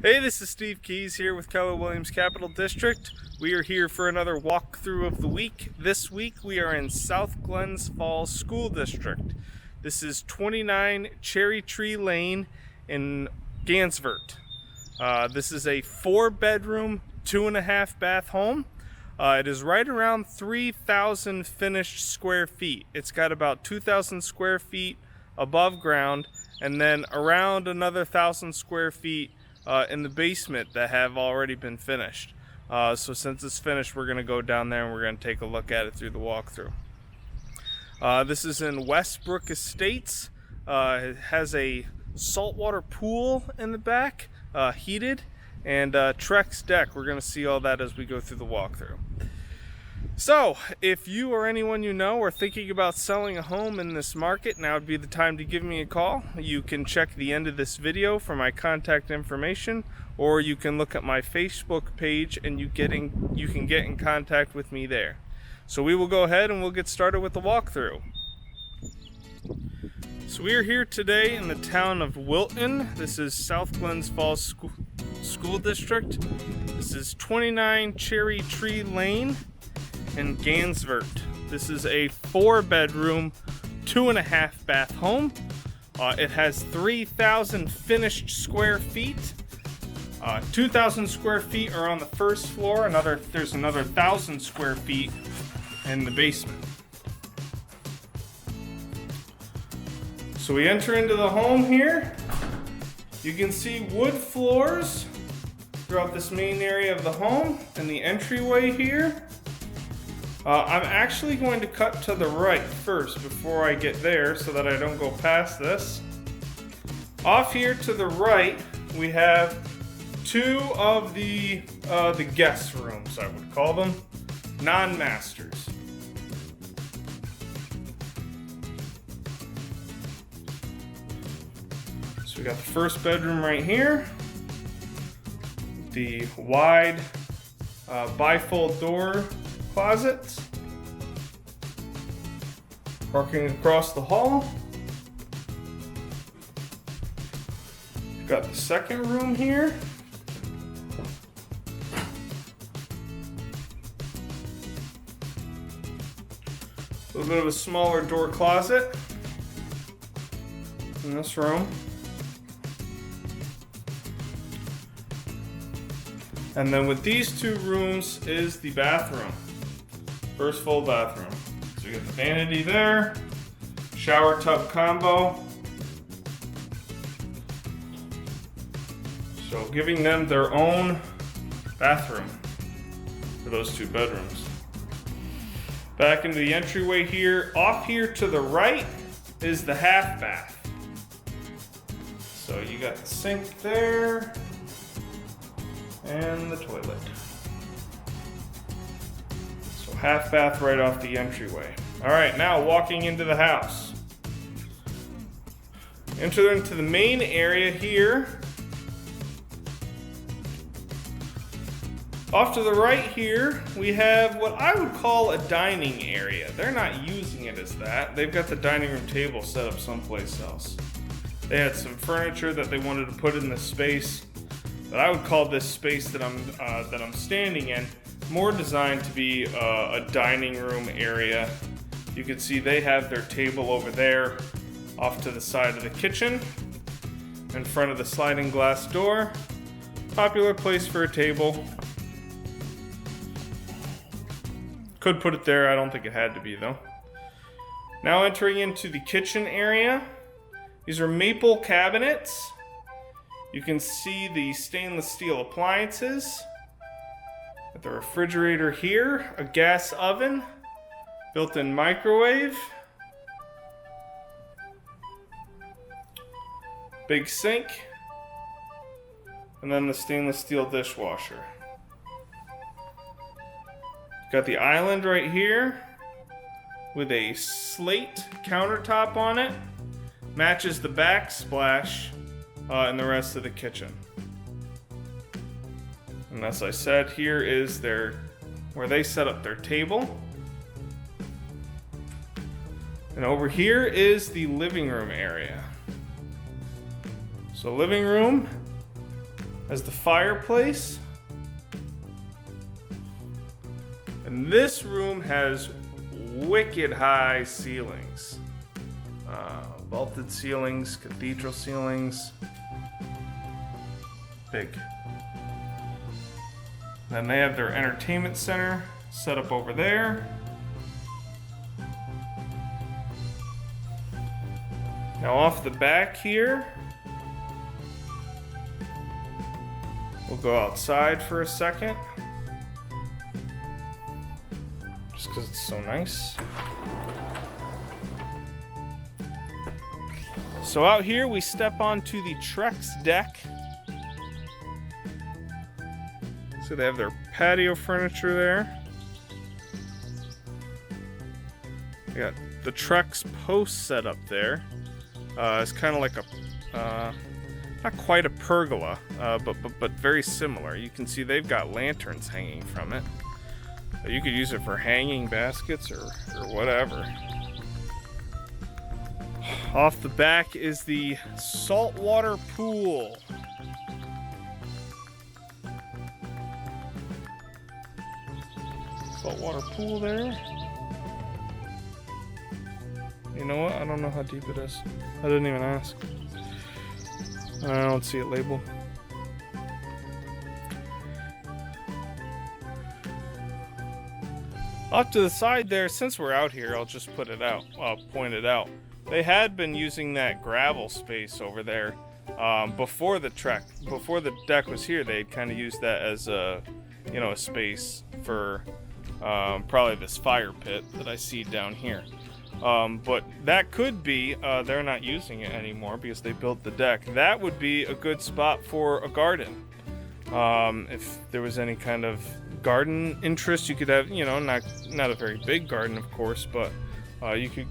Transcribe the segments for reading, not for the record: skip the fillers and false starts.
Hey, this is Steve Keys here with Keller Williams Capital District. We are here for another walkthrough of the week. This week we are in South Glens Falls School District. This is 29 Cherry Tree Lane in Gansevoort. This is a 4-bedroom, 2.5 bath home. It is right around 3,000 finished square feet. It's got about 2,000 square feet above ground, and then around another 1,000 square feet in the basement that have already been finished. So since it's finished, we're going to go down there and we're going to take a look at it through the walkthrough. This is in Westbrook Estates. It has a saltwater pool in the back, heated, and Trex deck. We're going to see all that as we go through the walkthrough. So, if you or anyone you know are thinking about selling a home in this market, now would be the time to give me a call. You can check the end of this video for my contact information, or you can look at my Facebook page and you can get in contact with me there. So we will go ahead and we'll get started with the walkthrough. So we are here today in the town of Wilton. This is South Glens Falls School District. This is 29 Cherry Tree Lane in Gansevoort. This is a 4-bedroom, 2.5 bath home. It has 3,000 finished square feet. 2,000 square feet are on the first floor. There's another 1,000 square feet in the basement. So we enter into the home here. You can see wood floors throughout this main area of the home and the entryway here. I'm actually going to cut to the right first before I get there so that I don't go past this. Off here to the right, we have two of the guest rooms, I would call them, non-masters. So we got the first bedroom right here, the wide bifold door closets, parking across the hall. We've got the second room here. A little bit of a smaller door closet in this room. And then with these two rooms is the bathroom. First full bathroom. So we got the vanity there, shower tub combo. So giving them their own bathroom for those two bedrooms. Back into the entryway here. Off here to the right is the half bath. So you got the sink there and the toilet. So half bath right off the entryway. All right, now walking into the house. Enter into the main area here. Off to the right here, we have what I would call a dining area. They're not using it as that. They've got the dining room table set up someplace else. They had some furniture that they wanted to put in this space, but I would call this space that I'm standing in more designed to be a dining room area. You can see they have their table over there off to the side of the kitchen in front of the sliding glass door. Popular place for a table. Could put it there, I don't think it had to be though. Now entering into the kitchen area. These are maple cabinets. You can see the stainless steel appliances. Got the refrigerator here, a gas oven, built-in microwave, big sink, and then the stainless steel dishwasher. Got the island right here with a slate countertop on it. Matches the backsplash in the rest of the kitchen. And as I said, here is where they set up their table. And over here is the living room area. So living room, as the fireplace. And this room has wicked high ceilings. Vaulted ceilings, cathedral ceilings. Big. Then they have their entertainment center set up over there. Now off the back here, we'll go outside for a second. Just because it's so nice. So out here we step onto the Trex deck. So they have their patio furniture there. They got the Trex post set up there. It's kind of like a, not quite a pergola, but very similar. You can see they've got lanterns hanging from it. You could use it for hanging baskets or whatever. Off the back is the saltwater pool. Saltwater pool there. You know what? I don't know how deep it is. I didn't even ask. I don't see it labeled. Off to the side there, since we're out here, I'll just put it out. I'll point it out. They had been using that gravel space over there before the deck was here. They'd kind of used that as a space for probably this fire pit that I see down here. But that could be they're not using it anymore because they built the deck. That would be a good spot for a garden. If there was any kind of garden interest, you could have, not a very big garden, of course, but you could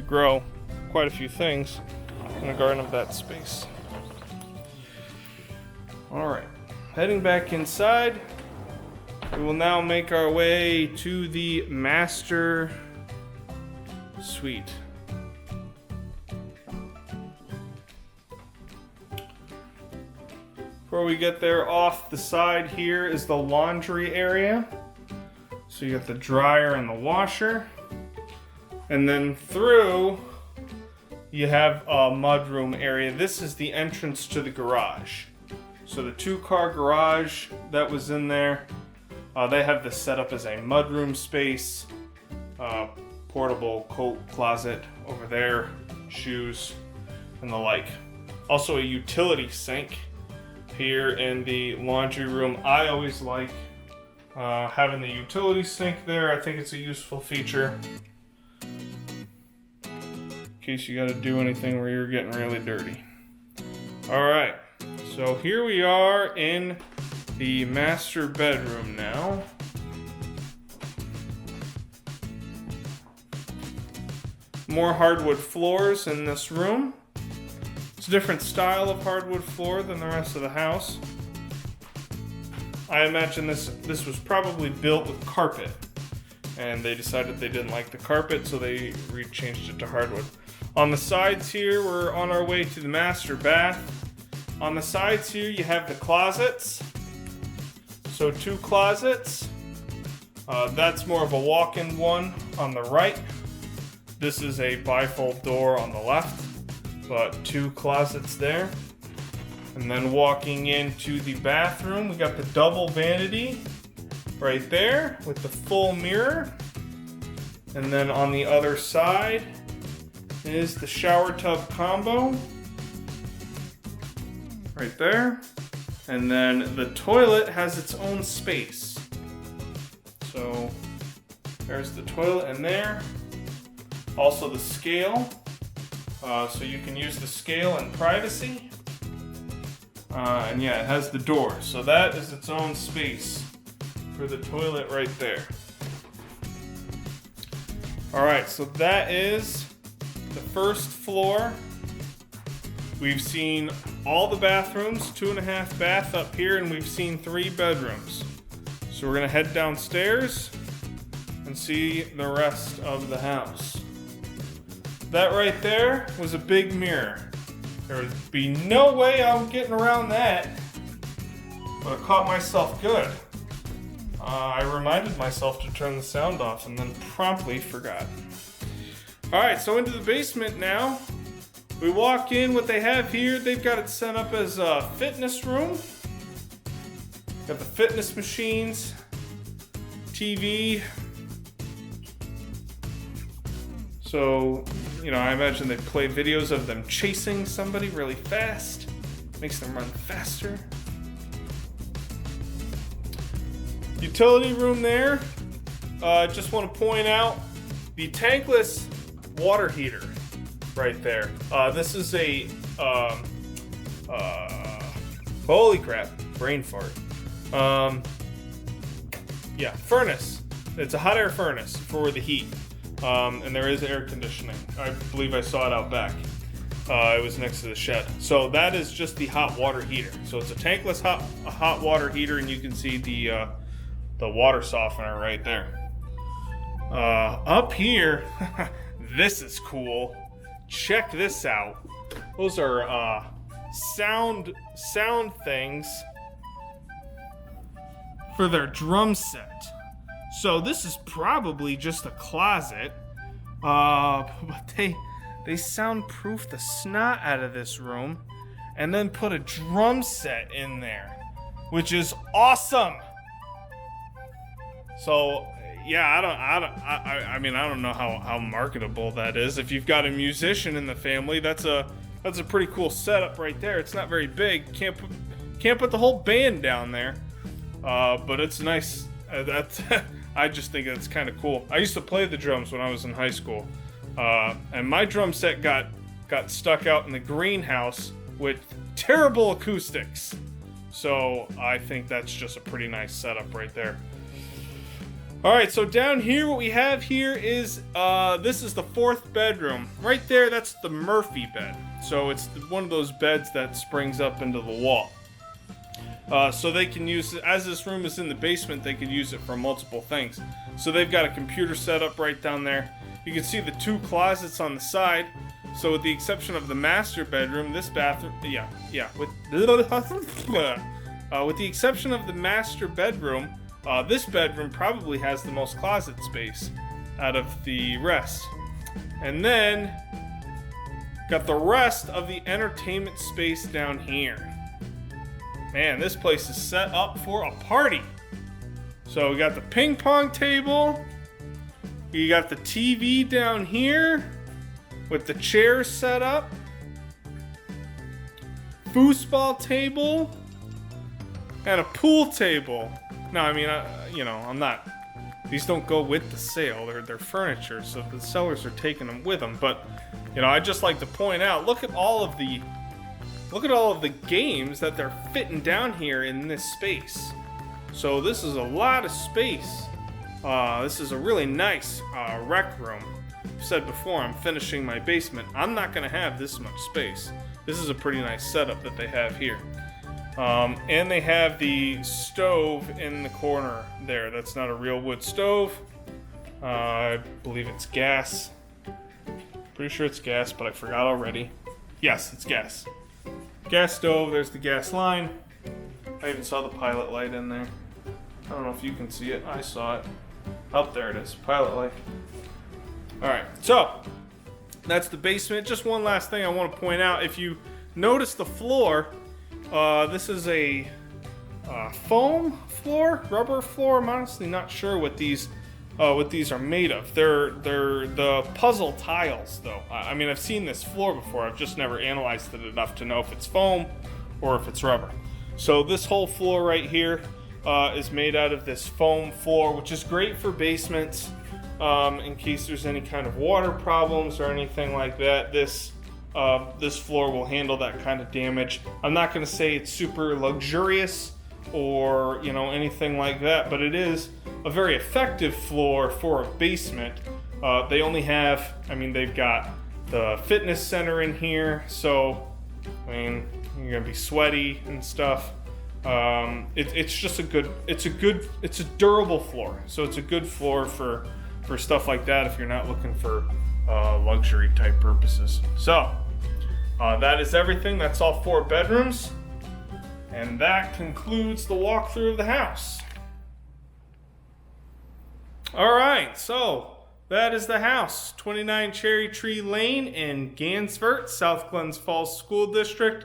grow quite a few things in a garden of that space. All right, heading back inside, we will now make our way to the master suite. Before we get there, off the side here is the laundry area. So you got the dryer and the washer. And then through, you have a mudroom area. This is the entrance to the garage. So the 2-car garage that was in there, they have this set up as a mudroom space. Portable coat closet over there, shoes, and the like. Also a utility sink here in the laundry room. I always like having the utility sink there. I think it's a useful feature in case you got to do anything where you're getting really dirty. Alright, so here we are in the master bedroom now. More hardwood floors in this room. It's a different style of hardwood floor than the rest of the house. I imagine this was probably built with carpet, and they decided they didn't like the carpet, so they changed it to hardwood. On the sides here, we're on our way to the master bath. On the sides here, you have the closets. So 2 closets. That's more of a walk-in one on the right. This is a bifold door on the left, but 2 closets there. And then walking into the bathroom, we got the double vanity right there with the full mirror. And then on the other side is the shower tub combo right there. And then the toilet has its own space. So there's the toilet in there. Also the scale, so you can use the scale in privacy. And yeah, it has the door, so that is its own space for the toilet right there. Alright, so that is the first floor. We've seen all the bathrooms, 2.5 bath up here, and we've seen 3 bedrooms. So we're gonna head downstairs and see the rest of the house. That right there was a big mirror. There would be no way I'm getting around that. but I caught myself good. I reminded myself to turn the sound off and then promptly forgot. Alright, so into the basement now. We walk in, what they have here, they've got it set up as a fitness room. Got the fitness machines, TV. So, you know, I imagine they play videos of them chasing somebody really fast. Makes them run faster. Utility room there. Just want to point out the tankless water heater right there. This is a holy crap, brain fart. Yeah, furnace. It's a hot air furnace for the heat, and there is air conditioning. I believe I saw it out back. It was next to the shed. So that is just the hot water heater. So it's a tankless hot water heater, and you can see the water softener right there. Up here, this is cool. Check this out. Those are sound things for their drum set. So this is probably just a closet, but they soundproof the snot out of this room, and then put a drum set in there, which is awesome. So yeah, I mean, I don't know how marketable that is. If you've got a musician in the family, that's a pretty cool setup right there. It's not very big. Can't put the whole band down there, but it's nice. I just think that's kind of cool. I used to play the drums when I was in high school, and my drum set got stuck out in the greenhouse with terrible acoustics. So I think that's just a pretty nice setup right there. Alright, so down here, what we have here is, this is the fourth bedroom. Right there, that's the Murphy bed. So it's one of those beds that springs up into the wall. So they can use it, as this room is in the basement, they could use it for multiple things. So they've got a computer set up right down there. You can see the two closets on the side. So with the exception of the master bedroom, this bathroom, with the exception of the master bedroom, this bedroom probably has the most closet space out of the rest. And then, got the rest of the entertainment space down here. Man, this place is set up for a party. So we got the ping pong table. You got the TV down here with the chairs set up. Foosball table. And a pool table. No, I mean, I'm not. These don't go with the sale. They're furniture, so the sellers are taking them with them. But, I'd just like to point out, look at all of the games that they're fitting down here in this space. So this is a lot of space. This is a really nice rec room. I've said before, I'm finishing my basement. I'm not going to have this much space. This is a pretty nice setup that they have here. And they have the stove in the corner there. That's not a real wood stove. I believe it's gas. Pretty sure it's gas, but I forgot already. Yes, it's gas. Gas stove, there's the gas line. I even saw the pilot light in there. I don't know if you can see it. I saw it. Oh, there it is. Pilot light. Alright, so that's the basement. Just one last thing I want to point out. If you notice the floor, this is a foam floor, rubber floor. I'm honestly not sure what these are made of. They're the puzzle tiles, though. I mean, I've seen this floor before. I've just never analyzed it enough to know if it's foam or if it's rubber. So this whole floor right here is made out of this foam floor, which is great for basements in case there's any kind of water problems or anything like that. This floor will handle that kind of damage. I'm not going to say it's super luxurious or anything like that, but it is a very effective floor for a basement. They only have, they've got the fitness center in here, so you're gonna be sweaty and stuff. It's a durable floor, so it's a good floor for stuff like that if you're not looking for luxury type purposes. So that is everything. That's all 4 bedrooms. And that concludes the walkthrough of the house. Alright, so that is the house. 29 Cherry Tree Lane in Gansevoort, South Glens Falls School District.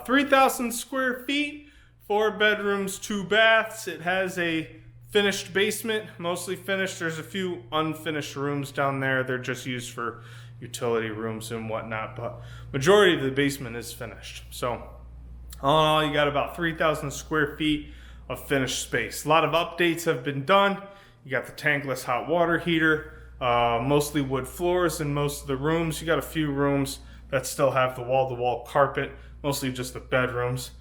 3,000 square feet, 4 bedrooms, 2 baths. It has a finished basement, mostly finished. There's a few unfinished rooms down there. They're just used for utility rooms and whatnot, but majority of the basement is finished. So all in all, you got about 3,000 square feet of finished space. A lot of updates have been done. You got the tankless hot water heater, mostly wood floors in most of the rooms. You got a few rooms that still have the wall-to-wall carpet, mostly just the bedrooms,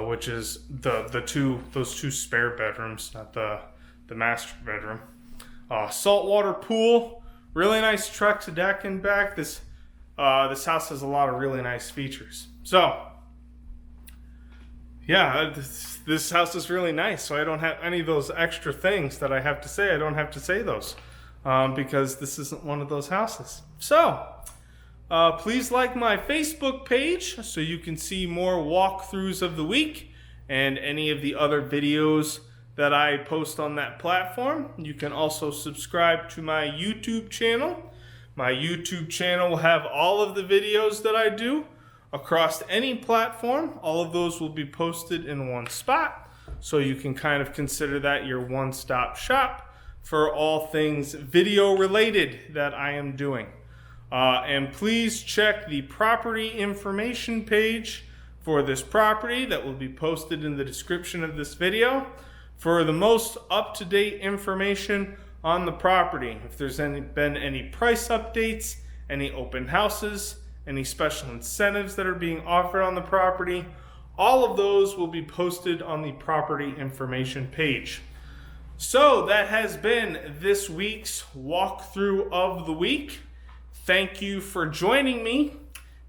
which is those two spare bedrooms, not the master bedroom. Saltwater pool, really nice truck to deck in back. This house has a lot of really nice features. So yeah, this house is really nice, so I don't have any of those extra things that I have to say. I don't have to say those because this isn't one of those houses. So please like my Facebook page so you can see more walkthroughs of the week and any of the other videos that I post on that platform. You can also subscribe to my YouTube channel. My YouTube channel will have all of the videos that I do across any platform. All of those will be posted in one spot, so you can kind of consider that your one-stop shop for all things video related that I am doing. And please check the property information page for this property that will be posted in the description of this video for the most up-to-date information on the property. If there's been any price updates, any open houses, any special incentives that are being offered on the property, all of those will be posted on the property information page. So that has been this week's walkthrough of the week. Thank you for joining me,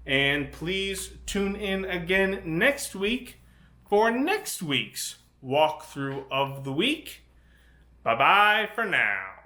and please tune in again next week for next week's walkthrough of the week. Bye-bye for now.